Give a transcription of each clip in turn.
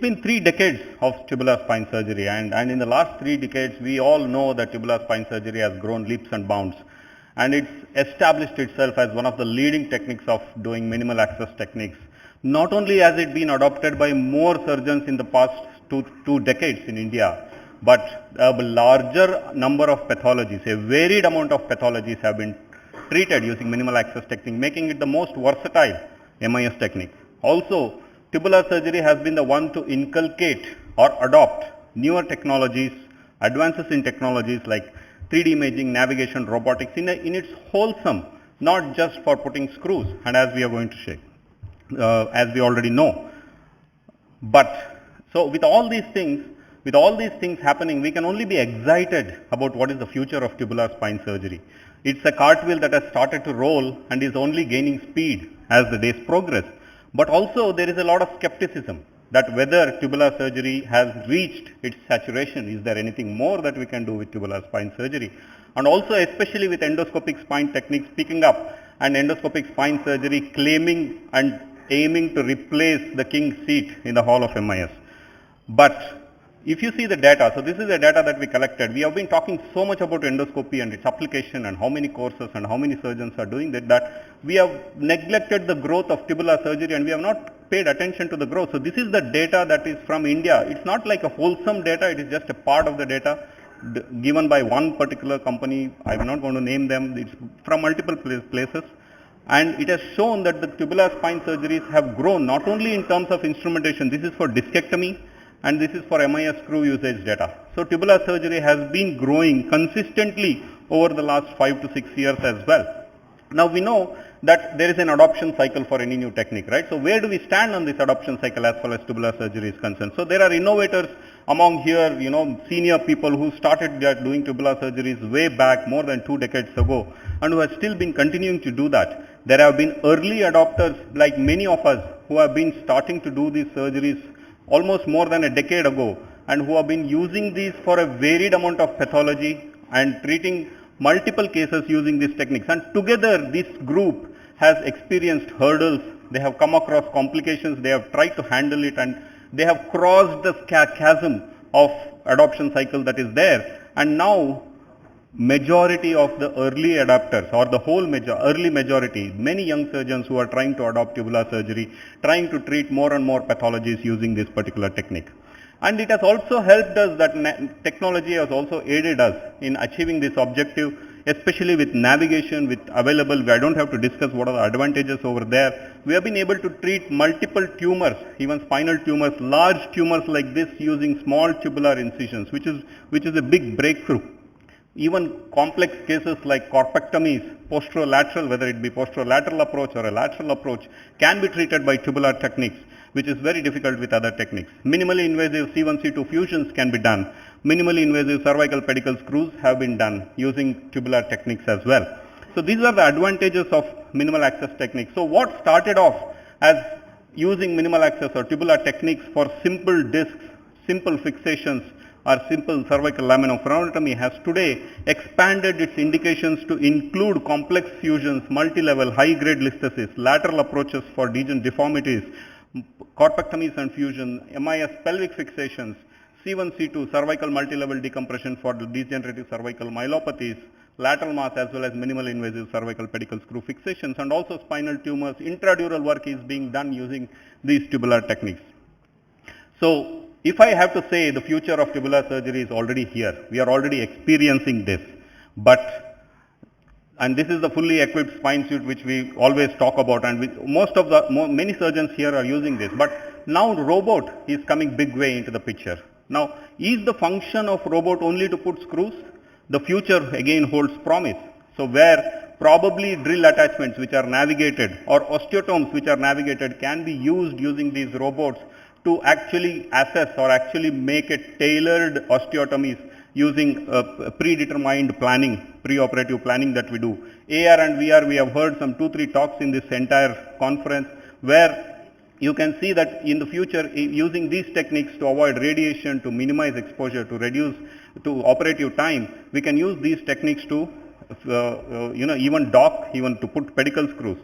been 3 decades of tubular spine surgery, and in the last 3 decades, we all know that tubular spine surgery has grown leaps and bounds, and it's established itself as one of the leading techniques of doing minimal access techniques. Not only has it been adopted by more surgeons in the past two decades in India, but a larger number of pathologies, a varied amount of pathologies have been treated using minimal access technique, making it the most versatile MIS technique. Also, tubular surgery has been the one to inculcate or adopt newer technologies, advances in technologies like 3D imaging, navigation, robotics in its wholesome, not just for putting screws, and as we are going to show, as we already know. But so with all these things happening, we can only be excited about what is the future of tubular spine surgery. It's a cartwheel that has started to roll and is only gaining speed as the days progress. But also there is a lot of skepticism that whether tubular surgery has reached its saturation. Is there anything more that we can do with tubular spine surgery? And also especially with endoscopic spine techniques picking up and endoscopic spine surgery claiming and aiming to replace the king's seat in the hall of MIS. But if you see the data, so this is the data that we collected. We have been talking so much about endoscopy and its application and how many courses and how many surgeons are doing that we have neglected the growth of tubular surgery and we have not paid attention to the growth. So this is the data that is from India. It's not like a wholesome data, it is just a part of the data given by one particular company. I'm not going to name them. It's from multiple places. And it has shown that the tubular spine surgeries have grown not only in terms of instrumentation, this is for discectomy, and this is for MIS screw usage data. So tubular surgery has been growing consistently over the last 5 to 6 years as well. Now we know that there is an adoption cycle for any new technique, right? So where do we stand on this adoption cycle as far as tubular surgery is concerned? So there are innovators among here, senior people who started doing tubular surgeries way back more than 2 decades ago and who have still been continuing to do that. There have been early adopters like many of us who have been starting to do these surgeries almost more than a decade ago and who have been using these for a varied amount of pathology and treating multiple cases using these techniques. And together this group has experienced hurdles, they have come across complications, they have tried to handle it and they have crossed the chasm of adoption cycle that is there. And now majority of the early adopters or the whole early majority, many young surgeons who are trying to adopt tubular surgery, trying to treat more and more pathologies using this particular technique. And it has also helped us that technology has also aided us in achieving this objective, especially with navigation, with available, I don't have to discuss what are the advantages over there. We have been able to treat multiple tumors, even spinal tumors, large tumors like this using small tubular incisions, which is a big breakthrough. Even complex cases like corpectomies, posterolateral, whether it be posterolateral approach or a lateral approach, can be treated by tubular techniques, which is very difficult with other techniques. Minimally invasive C1, C2 fusions can be done. Minimally invasive cervical pedicle screws have been done using tubular techniques as well. So these are the advantages of minimal access techniques. So what started off as using minimal access or tubular techniques for simple discs, simple fixations, or simple cervical laminophrenotomy has today expanded its indications to include complex fusions, multi-level, high-grade listhesis, lateral approaches for deformities, corpectomies and fusion, MIS pelvic fixations, C1, C2, cervical multi-level decompression for degenerative cervical myelopathies, lateral mass as well as minimal invasive cervical pedicle screw fixations, and also spinal tumors. Intradural work is being done using these tubular techniques. So if I have to say the future of tubular surgery is already here, we are already experiencing this, and this is the fully equipped spine suit which we always talk about, and many surgeons here are using this, but now robot is coming big way into the picture. Now, is the function of robot only to put screws? The future again holds promise. So where probably drill attachments which are navigated or osteotomes which are navigated can be used using these robots to actually assess or actually make a tailored osteotomies using predetermined planning, preoperative planning that we do. AR and VR, we have heard some 2-3 talks in this entire conference where you can see that in the future using these techniques to avoid radiation, to minimize exposure, to reduce to operative time, we can use these techniques to even to put pedicle screws.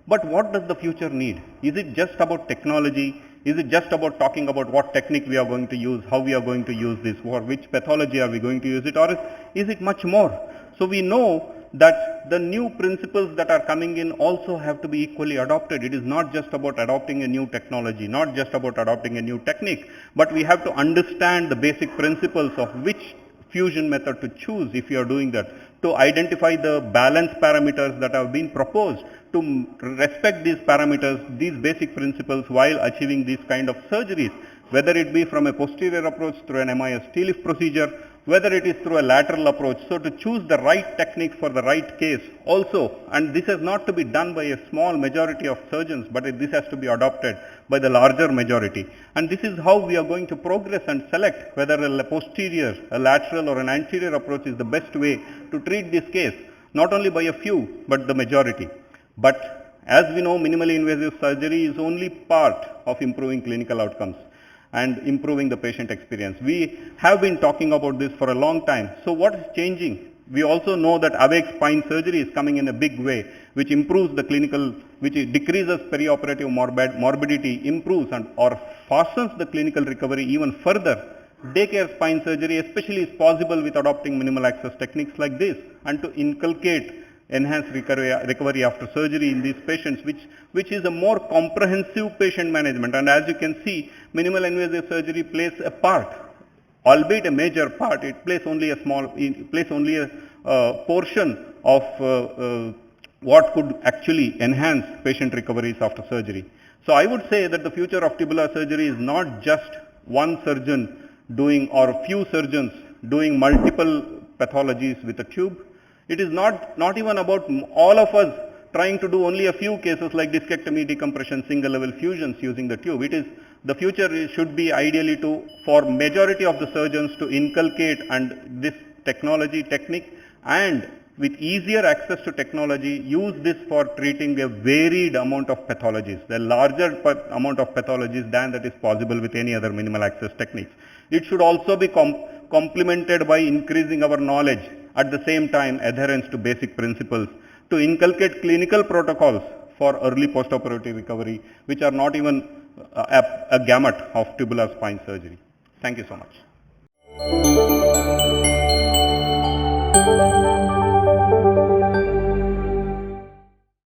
But what does the future need? Is it just about technology? Is it just about talking about what technique we are going to use, how we are going to use this, for which pathology are we going to use it, or is it much more? So we know that the new principles that are coming in also have to be equally adopted. It is not just about adopting a new technology, not just about adopting a new technique, but we have to understand the basic principles of which fusion method to choose if you are doing that, to identify the balance parameters that have been proposed, to respect these parameters, these basic principles while achieving these kind of surgeries, whether it be from a posterior approach through an MIS T-lift procedure, whether it is through a lateral approach. So to choose the right technique for the right case also, and this has not to be done by a small majority of surgeons, but this has to be adopted by the larger majority. And this is how we are going to progress and select whether a posterior, a lateral or an anterior approach is the best way to treat this case, not only by a few, but the majority. But as we know, minimally invasive surgery is only part of improving clinical outcomes and improving the patient experience. We have been talking about this for a long time. So what is changing? We also know that awake spine surgery is coming in a big way, which improves the clinical, which decreases perioperative morbidity, improves and or fastens the clinical recovery even further. Daycare spine surgery especially is possible with adopting minimal access techniques like this, and to inculcate enhanced recovery after surgery in these patients, which is a more comprehensive patient management. And as you can see, minimal invasive surgery plays a part, albeit a major part. It plays only a portion of what could actually enhance patient recoveries after surgery. So I would say that the future of tubular surgery is not just one surgeon doing or few surgeons doing multiple pathologies with a tube. It is not even about all of us trying to do only a few cases like discectomy, decompression, single level fusions using the tube. It is the future should be ideally for majority of the surgeons to inculcate and this technique, and with easier access to technology, use this for treating a varied amount of pathologies, the larger amount of pathologies than that is possible with any other minimal access techniques. It should also be complemented by increasing our knowledge, at the same time adherence to basic principles, to inculcate clinical protocols for early postoperative recovery, which are not even a gamut of tubular spine surgery. Thank you so much.